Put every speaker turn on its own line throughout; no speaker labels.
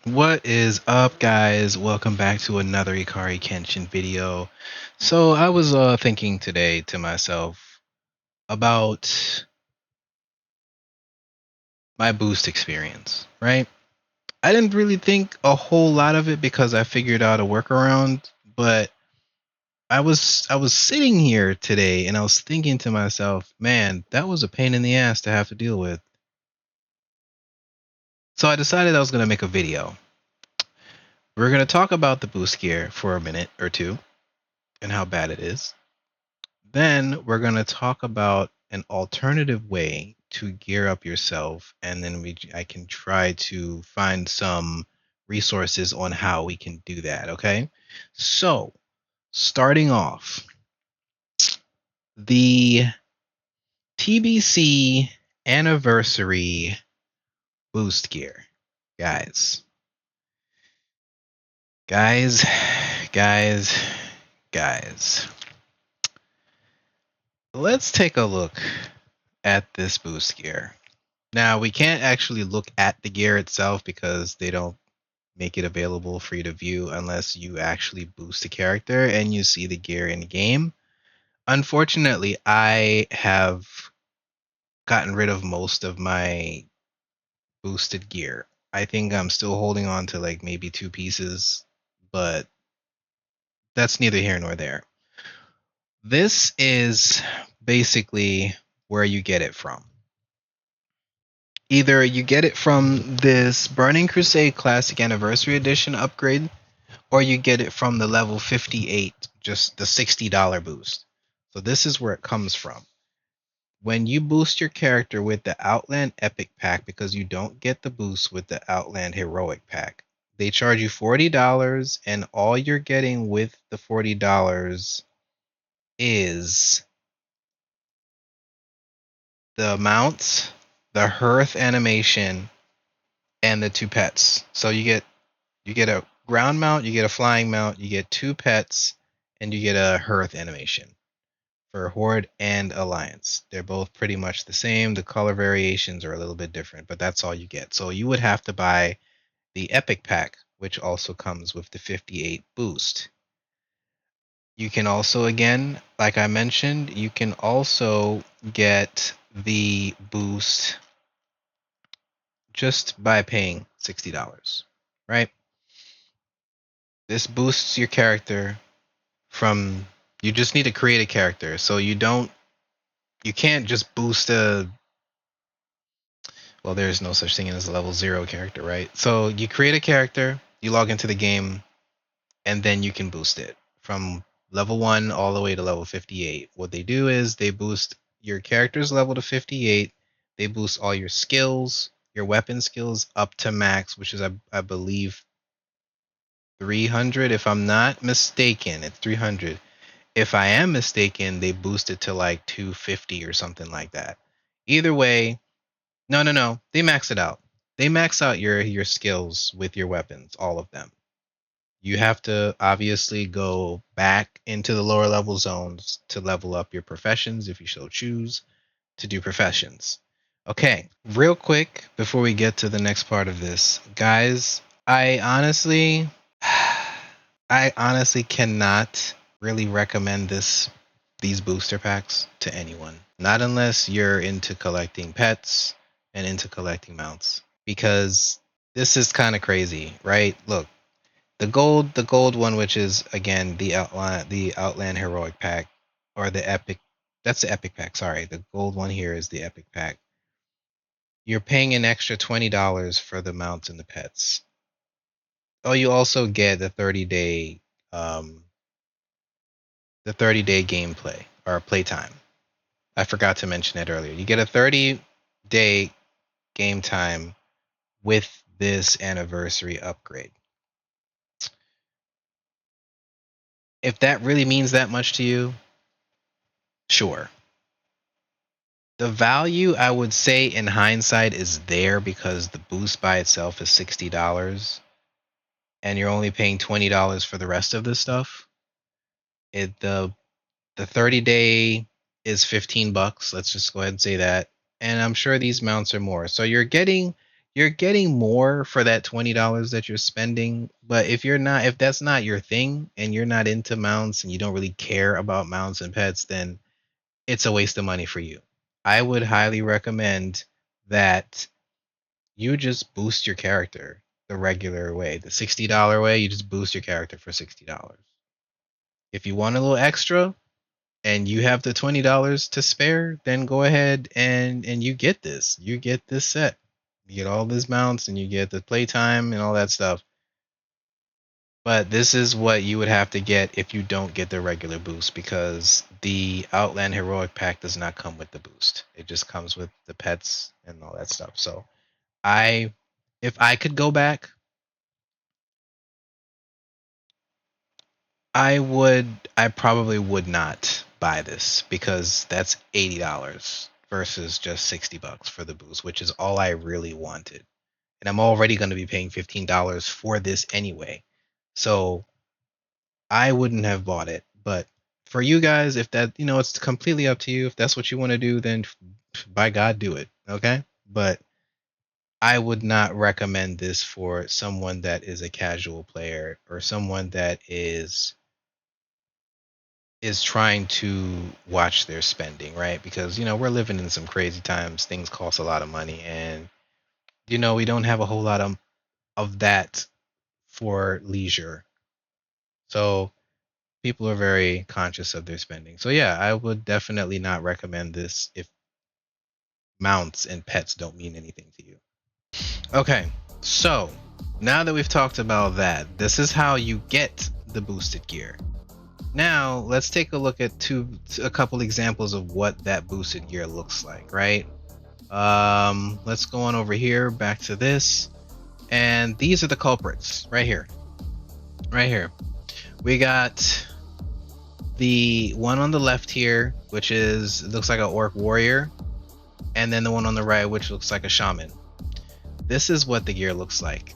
What is up, guys? Welcome back to another Ikari Kenshin video. So I was thinking today to myself about my boost experience, right? I didn't really think a whole lot of it because I figured out a workaround, but I was sitting here today and I was thinking to myself, man, that was a pain in the ass to have to deal with. So I decided I was going to make a video. We're going to talk about the boost gear for a minute or two and how bad it is. Then we're going to talk about an alternative way to gear up yourself, and then I can try to find some resources on how we can do that, okay? So, starting off, the TBC anniversary boost gear. Guys, guys, guys, guys. Let's take a look at this boost gear. Now, we can't actually look at the gear itself because they don't make it available for you to view unless you actually boost a character and you see the gear in game. Unfortunately, I have gotten rid of most of my boosted gear. I think I'm still holding on to like maybe two pieces, but that's neither here nor there. This is basically where you get it from. Either you get it from this Burning Crusade Classic Anniversary Edition upgrade, or you get it from the level 58, just the $60 boost. So this is where it comes from. When you boost your character with the Outland Epic Pack, because you don't get the boost with the Outland Heroic Pack, they charge you $40, and all you're getting with the $40 is the mounts, the hearth animation, and the two pets. So you get a ground mount, you get a flying mount, you get two pets, and you get a hearth animation for Horde and Alliance. They're both pretty much the same. The color variations are a little bit different, but that's all you get. So you would have to buy the Epic Pack, which also comes with the 58 boost. You can also, again, like I mentioned, you can also get the boost just by paying $60, right? This boosts your character from, you just need to create a character. So you can't just boost a, well, there's no such thing as a level 0 character, right? So you create a character, you log into the game, and then you can boost it from level 1 all the way to level 58. What they do is they boost your character's level to 58, they boost all your skills, your weapon skills up to max, which is I believe 300. If I'm not mistaken, it's 300. If I am mistaken, they boost it to like 250 or something like that. Either way, no. They max it out. They max out your skills with your weapons, all of them. You have to obviously go back into the lower level zones to level up your professions if you so choose to do professions. Okay, real quick before we get to the next part of this, guys, I honestly cannot really recommend these booster packs to anyone. Not unless you're into collecting pets and into collecting mounts. Because this is kind of crazy, right? Look, the gold one, which is again the Outland Heroic Pack, or the Epic, that's the Epic Pack, sorry. The gold one here is the Epic Pack. You're paying an extra $20 for the mounts and the pets. Oh, you also get um the 30-day gameplay or playtime. I forgot to mention it earlier. You get a 30-day game time with this anniversary upgrade. If that really means that much to you, sure. The value, I would say, in hindsight is there because the boost by itself is $60 and you're only paying $20 for the rest of this stuff. The 30-day is $15. Let's just go ahead and say that. And I'm sure these mounts are more. So you're getting you're getting more for that $20 that you're spending. But if that's not your thing and you're not into mounts and you don't really care about mounts and pets, then it's a waste of money for you. I would highly recommend that you just boost your character the regular way, the $60 way. You just boost your character for $60. If you want a little extra and you have the $20 to spare, then go ahead and you get this. You get this set. You get all these mounts and you get the playtime and all that stuff. But this is what you would have to get if you don't get the regular boost, because the Outland Heroic Pack does not come with the boost. It just comes with the pets and all that stuff. So if I could go back, I probably would not buy this, because that's $80 versus just $60 for the boost, which is all I really wanted. And I'm already going to be paying $15 for this anyway. So I wouldn't have bought it. But for you guys, if that, it's completely up to you. If that's what you want to do, then by God, do it. Okay? But I would not recommend this for someone that is a casual player or someone that is trying to watch their spending, right? Because we're living in some crazy times. Things cost a lot of money, and we don't have a whole lot of that for leisure. So people are very conscious of their spending. So yeah, I would definitely not recommend this if mounts and pets don't mean anything to you. Okay, so now that we've talked about that, this is how you get the boosted gear. Now let's take a look at a couple examples of what that boosted gear looks like, right? Let's go on over here, back to this, and these are the culprits right here. Right here, we got the one on the left here, which looks like an orc warrior, and then the one on the right, which looks like a shaman. This is what the gear looks like.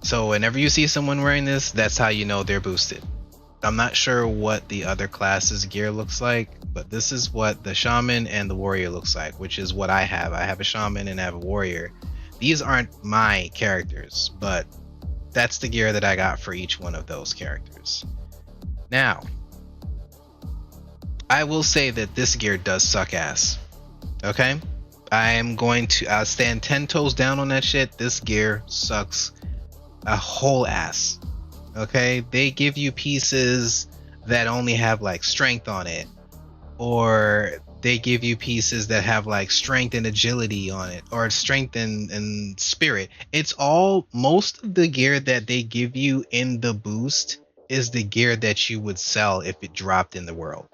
So whenever you see someone wearing this, that's how you know they're boosted. I'm not sure what the other class's gear looks like, but this is what the shaman and the warrior looks like, which is what I have. I have a shaman and I have a warrior. These aren't my characters, but that's the gear that I got for each one of those characters. Now, I will say that this gear does suck ass. Okay? I'll stand 10 toes down on that shit. This gear sucks a whole ass. Okay, they give you pieces that only have like strength on it, or they give you pieces that have like strength and agility on it, or strength and spirit. Most of the gear that they give you in the boost is the gear that you would sell if it dropped in the world.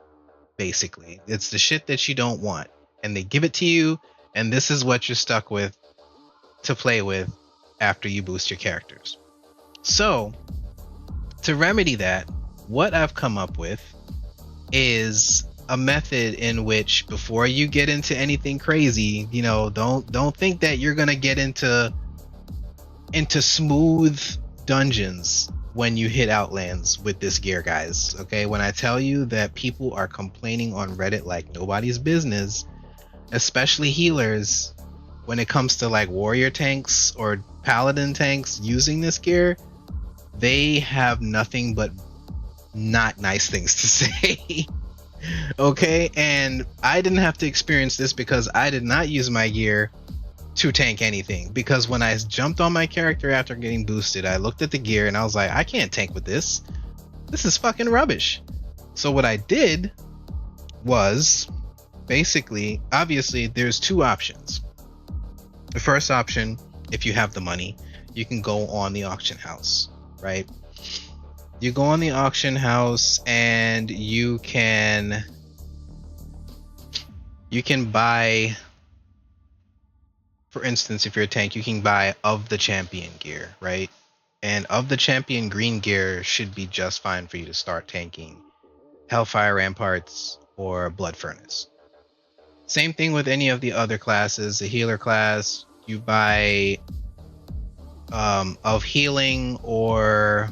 Basically, it's the shit that you don't want, and they give it to you, and this is what you're stuck with to play with after you boost your characters. So to remedy that, what I've come up with is a method in which, before you get into anything crazy, don't think that you're gonna get into smooth dungeons when you hit Outlands with this gear, guys. Okay, when I tell you that people are complaining on Reddit like nobody's business, especially healers, when it comes to like warrior tanks or paladin tanks using this gear, they have nothing but not nice things to say. Okay, and I didn't have to experience this because I did not use my gear to tank anything, because when I jumped on my character after getting boosted, I looked at the gear and I was like, I can't tank with this. This is fucking rubbish. So what I did was, basically, obviously there's two options. The first option, if you have the money, you can go on the auction house, right? You go on the auction house and you can buy, for instance, if you're a tank, you can buy of the champion gear, right? And of the champion green gear should be just fine for you to start tanking Hellfire Ramparts or Blood Furnace. Same thing with any of the other classes. The healer class, you buy of healing, or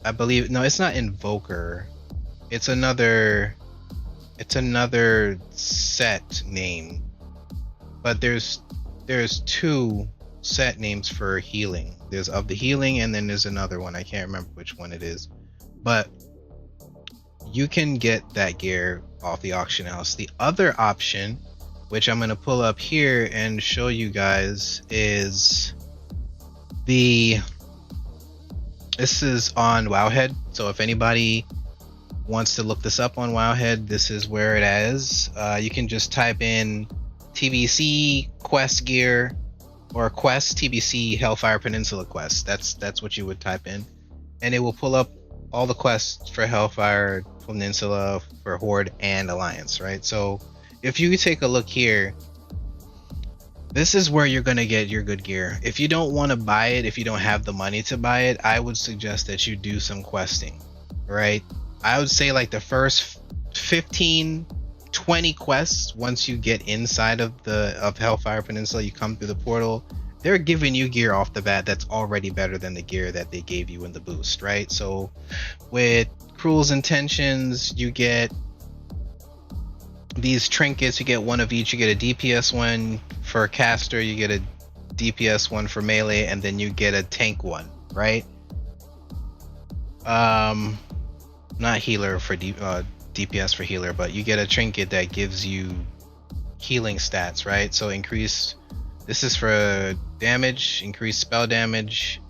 I believe, no, it's not Invoker. It's another set name. But there's there's two set names for healing. There's of the healing, and then there's another one. I can't remember which one it is, but you can get that gear off the auction house. The other option, which I'm going to pull up here and show you guys, is this is on Wowhead. So if anybody wants to look this up on Wowhead, this is where it is. You can just type in TBC quest gear or quest TBC Hellfire Peninsula quest. That's what you would type in, and it will pull up all the quests for Hellfire Peninsula, for Horde and Alliance, right? So if you take a look here, this is where you're going to get your good gear. If you don't want to buy it, if you don't have the money to buy it, I would suggest that you do some questing, right? I would say like the first 15 20 quests, once you get inside of Hellfire Peninsula, you come through the portal, they're giving you gear off the bat that's already better than the gear that they gave you in the boost, right? So with Cruel's Intentions, you get these trinkets. You get one of each. You get a DPS one for caster, you get a DPS one for melee, and then you get a tank one, right? Not healer for DPS for healer, but you get a trinket that gives you healing stats, right? So this is for damage, increased spell damage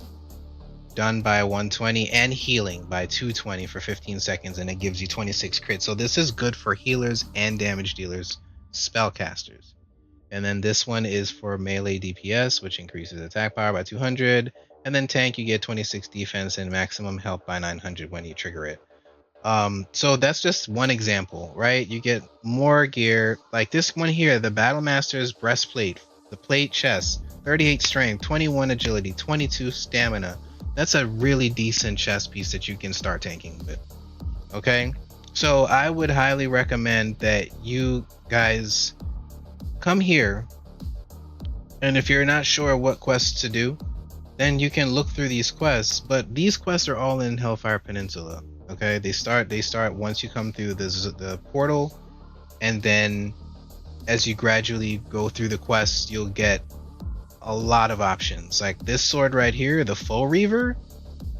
done by 120, and healing by 220 for 15 seconds, and it gives you 26 crit. So this is good for healers and damage dealers, spellcasters. And then this one is for melee DPS, which increases attack power by 200, and then tank, you get 26 defense and maximum health by 900 when you trigger it. So that's just one example, right? You get more gear like this one here, the Battlemaster's breastplate, the plate chest, 38 strength, 21 agility, 22 stamina. That's a really decent chest piece that you can start tanking with. Okay, so I would highly recommend that you guys come here, and if you're not sure what quests to do, then you can look through these quests. But these quests are all in Hellfire Peninsula. Okay, they start once you come through the portal, and then as you gradually go through the quests, you'll get a lot of options. Like this sword right here, the Full Reaver,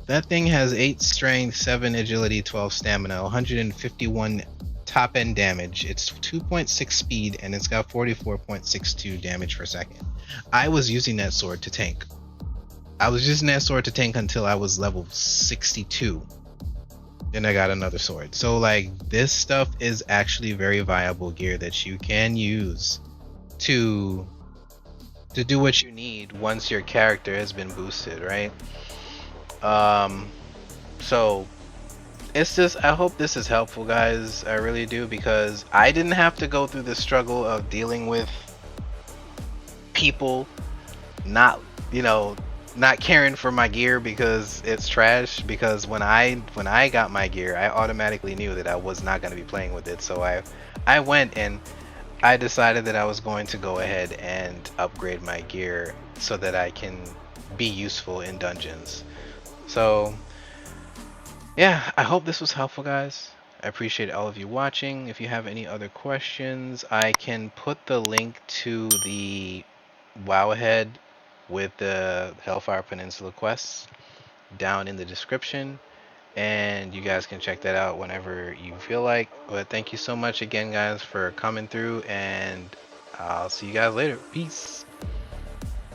that thing has 8 strength, 7 agility, 12 stamina, 151 top end damage. It's 2.6 speed, and it's got 44.62 damage per second. I was using that sword to tank. Until I was level 62. Then I got another sword. So like this stuff is actually very viable gear that you can use to do what you need once your character has been boosted, right? So it's just, I hope this is helpful, guys. I really do, because I didn't have to go through the struggle of dealing with people not caring for my gear because it's trash. Because when I got my gear, I automatically knew that I was not going to be playing with it. So I went and I decided that I was going to go ahead and upgrade my gear so that I can be useful in dungeons. So yeah, I hope this was helpful, guys. I appreciate all of you watching. If you have any other questions, I can put the link to the Wowhead with the Hellfire Peninsula quests down in the description, and you guys can check that out whenever you feel like. But thank you so much again, guys, for coming through, and I'll see you guys later. Peace.